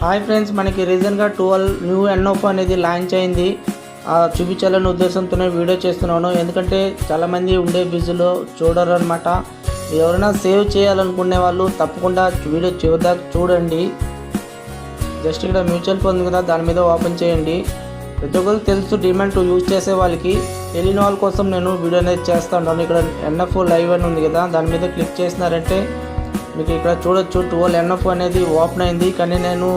Hi friends, మనకి రీసెంట్గా 12 new NF అనేది లాంచ్ అయింది. చూపించాలనే ఉద్దేశంతోనే వీడియో చేస్తున్నాను. ఎందుకంటే చాలామంది ఉండే బిజీలో చూడరు అనమాట. ఎవరైనా సేవ్ చేయాలనుకునే వాళ్ళు తప్పకుండా వీడియో చివరిదాకా చూడండి. జస్ట్ ఇక్కడ మ్యూచువల్ ఫండ్ కదా, దాని మీద ఓపెన్ చేయండి. ప్రతి ఒక్కరికి తెలుసు, డిమాండ్ యూజ్ చేసే వాళ్ళకి. తెలియని వాళ్ళ కోసం నేను వీడియో అనేది చేస్తూ ఉంటాను. ఇక్కడ ఎన్ఎఫ్ లైవ్ అని ఉంది కదా, దాని మీద క్లిక్ చేసినారంటే మీకు ఇక్కడ చూడొచ్చు 12 ఎన్ఎఫ్ అనేది ఓపెన్ అయింది. కానీ నేను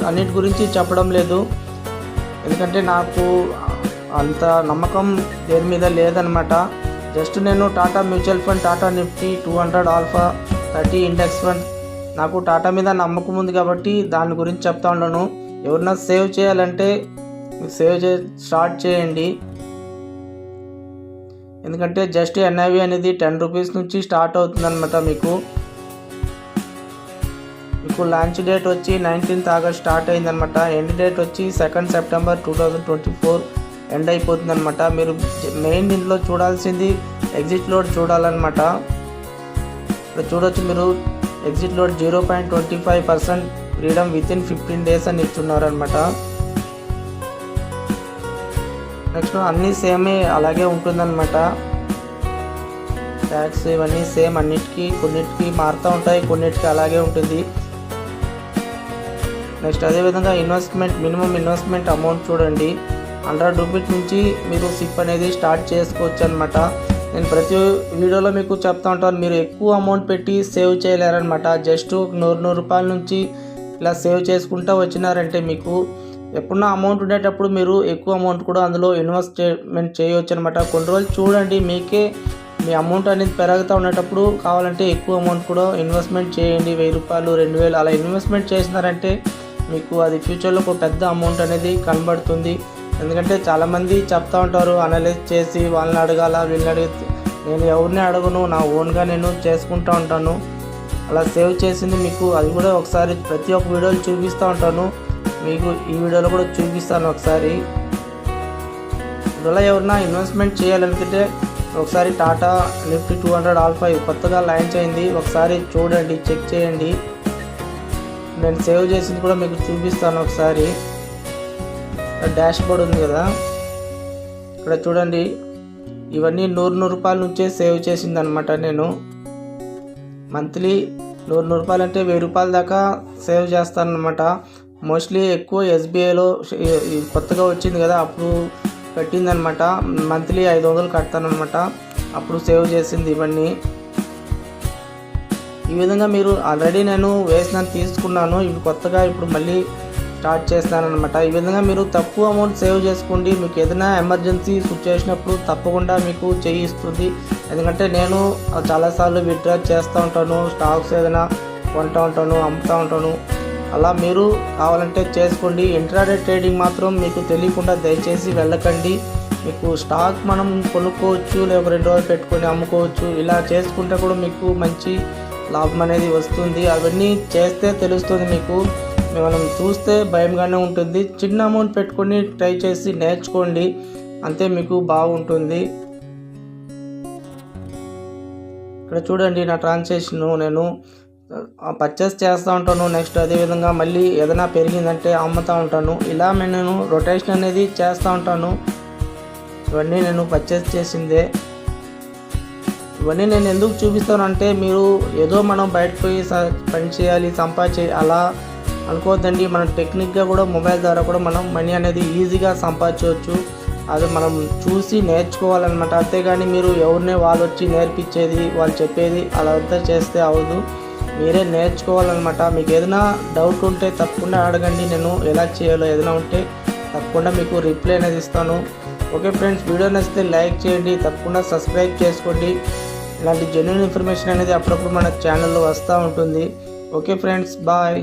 అన్నిటి గురించి చెప్పడం లేదు, ఎందుకంటే నాకు అంత నమ్మకం దేని మీద లేదనమాట. జస్ట్ నేను Tata mutual fund, Tata Nifty 200 alpha 30 index fund, నాకు టాటా మీద నమ్మకం ఉంది కాబట్టి దాని గురించి చెప్తా ఉన్నాను. ఎవరైనా సేవ్ చేయాలంటే స్టార్ట్ చేయండి. ఎందుకంటే జస్ట్ ఎన్ఐవి అనేది 10 రూపీస్ నుంచి స్టార్ట్ అవుతుంది అనమాట. మీకు లాంచ్ డేట్ వచ్చి 19th ఆగస్ట్ స్టార్ట్ అయిందనమాట. ఎండ్ డేట్ వచ్చి 2nd సెప్టెంబర్ 2024 ఎండ్ అయిపోతుంది అనమాట. మీరు మెయిన్ దీంట్లో చూడాల్సింది ఎగ్జిట్ లోడ్ చూడాలన్నమాట. ఇక్కడ చూడొచ్చు, మీరు exit load 0.25% freedom within 15 days అని ఇస్తున్నారు అనమాట. నెక్స్ట్ అన్నీ సేమే అలాగే ఉంటుందన్నమాట. ట్యాక్స్ ఇవన్నీ సేమ్ అన్నిటికీ, కొన్నిటికి మారుతూ ఉంటాయి, కొన్నిటికి అలాగే ఉంటుంది. నెక్స్ట్ అదేవిధంగా మినిమం ఇన్వెస్ట్మెంట్ అమౌంట్ చూడండి. 100 రూపీస్ నుంచి మీరు సిప్ అనేది స్టార్ట్ చేసుకోవచ్చు అనమాట. నేను ప్రతి వీడియోలో మీకు చెప్తా ఉంటాను, మీరు ఎక్కువ అమౌంట్ పెట్టి సేవ్ చేయలేరనమాట. జస్ట్ 100 రూపాయల నుంచి ఇలా సేవ్ చేసుకుంటూ వచ్చినారంటే మీకు ఎప్పుడన్నా అమౌంట్ ఉండేటప్పుడు మీరు ఎక్కువ అమౌంట్ కూడా అందులో ఇన్వెస్ట్మెంట్ చేయవచ్చు అనమాట. కొన్ని రోజులు చూడండి, మీకే మీ అమౌంట్ అనేది పెరుగుతూ ఉండేటప్పుడు కావాలంటే ఎక్కువ అమౌంట్ కూడా ఇన్వెస్ట్మెంట్ చేయండి. 1000 రూపాయలు, 2000 అలా ఇన్వెస్ట్మెంట్ చేసినారంటే మీకు అది ఫ్యూచర్లో ఒక పెద్ద అమౌంట్ అనేది కనబడుతుంది. ఎందుకంటే చాలామంది చెప్తా ఉంటారు, అనలైజ్ చేసి వాళ్ళని అడగాల, వీళ్ళని అడిగితే నేను ఎవరిని అడగను, నా ఓన్గా నేను చేసుకుంటూ ఉంటాను. అలా సేవ్ చేసింది మీకు అది కూడా ఒకసారి ప్రతి ఒక్క వీడియోలు చూపిస్తూ ఉంటాను. మీకు ఈ వీడియోలో కూడా చూపిస్తాను ఒకసారి. ఇలా ఎవరైనా ఇన్వెస్ట్మెంట్ చేయాలనుకుంటే ఒకసారి టాటా నిఫ్టీ 200 ఆల్ఫా కొత్తగా లాంచ్ అయింది, ఒకసారి చూడండి, చెక్ చేయండి. నేను సేవ్ చేసింది కూడా మీకు చూపిస్తాను ఒకసారి. డాష్ బోర్డ్ ఉంది కదా, ఇక్కడ చూడండి, ఇవన్నీ 100 రూపాయల నుంచే సేవ్ చేసింది అనమాట. నేను మంత్లీ 100 రూపాయలు అంటే 1000 రూపాయల దాకా సేవ్ చేస్తాను అనమాట. మోస్ట్లీ ఎక్కువ ఎస్బీఐలో కొత్తగా వచ్చింది కదా, అప్పుడు కట్టిందనమాట. మంత్లీ 500 కడతాను అనమాట. అప్పుడు సేవ్ చేసింది ఇవన్నీ. ఈ విధంగా మీరు ఆల్రెడీ నేను వేసినాను, తీసుకున్నాను. ఇవి కొత్తగా ఇప్పుడు మళ్ళీ స్టార్ట్ చేస్తాను అనమాట. ఈ విధంగా మీరు తక్కువ అమౌంట్ సేవ్ చేసుకోండి. మీకు ఏదైనా ఎమర్జెన్సీ సిచ్యువేషనప్పుడు తప్పకుండా మీకు చేయిస్తుంది. ఎందుకంటే నేను చాలాసార్లు విత్డ్రా చేస్తూ ఉంటాను, స్టాక్స్ ఏదైనా కొంటూ ఉంటాను, అమ్ముతూ ఉంటాను. అలా మీరు కావాలంటే చేసుకోండి. ఇంట్రాడే ట్రేడింగ్ మాత్రం మీకు తెలియకుండా దయచేసి వెళ్ళకండి. మీకు స్టాక్ మనం కొనుక్కోవచ్చు, లేక 2 రోజులు పెట్టుకొని అమ్ముకోవచ్చు. ఇలా చేసుకుంటే కూడా మీకు మంచి లాభం అనేది వస్తుంది. అవన్నీ చేస్తే తెలుస్తుంది మీకు. మనం చూస్తే భయంగానే ఉంటుంది. చిన్న అమౌంట్ పెట్టుకొని ట్రై చేసి నేర్చుకోండి, అంతే మీకు బాగుంటుంది. ఇక్కడ చూడండి, నా ట్రాన్సాక్షన్ నేను పర్చేస్ చేస్తూ ఉంటాను. నెక్స్ట్ అదేవిధంగా మళ్ళీ ఏదైనా పెరిగిందంటే అమ్ముతూ ఉంటాను. ఇలా నేను రొటేషన్ అనేది చేస్తూ ఉంటాను. ఇవన్నీ నేను పర్చేస్ చేసిందే. ఇవన్నీ నేను ఎందుకు చూపిస్తానంటే, మీరు ఏదో మనం బయటకు పోయి పని చేయాలి, సంపాదించాలి అలా అనుకోవద్దండి. మనం టెక్నిక్గా కూడా మొబైల్ ద్వారా కూడా మనం మనీ అనేది ఈజీగా సంపాదించవచ్చు. అది మనం చూసి నేర్చుకోవాలన్నమాట. అంతేగాని మీరు ఎవరినే వాళ్ళు వచ్చి నేర్పించేది, వాళ్ళు చెప్పేది అలా అంతా చేస్తే అవ్వదు. మీరే నేర్చుకోవాలన్నమాట. మీకు ఏదైనా డౌట్ ఉంటే తప్పకుండా అడగండి. నేను ఎలా చేయాలో ఏదైనా ఉంటే తప్పకుండా మీకు రిప్లై అనేది ఇస్తాను. ఓకే ఫ్రెండ్స్, వీడియో నచ్చితే లైక్ చేయండి, తప్పకుండా సబ్స్క్రైబ్ చేసుకోండి. ఇలాంటి జెన్యూన్ ఇన్ఫర్మేషన్ అనేది అప్పుడప్పుడు మన ఛానల్లో వస్తూ ఉంటుంది. Okay friends, bye.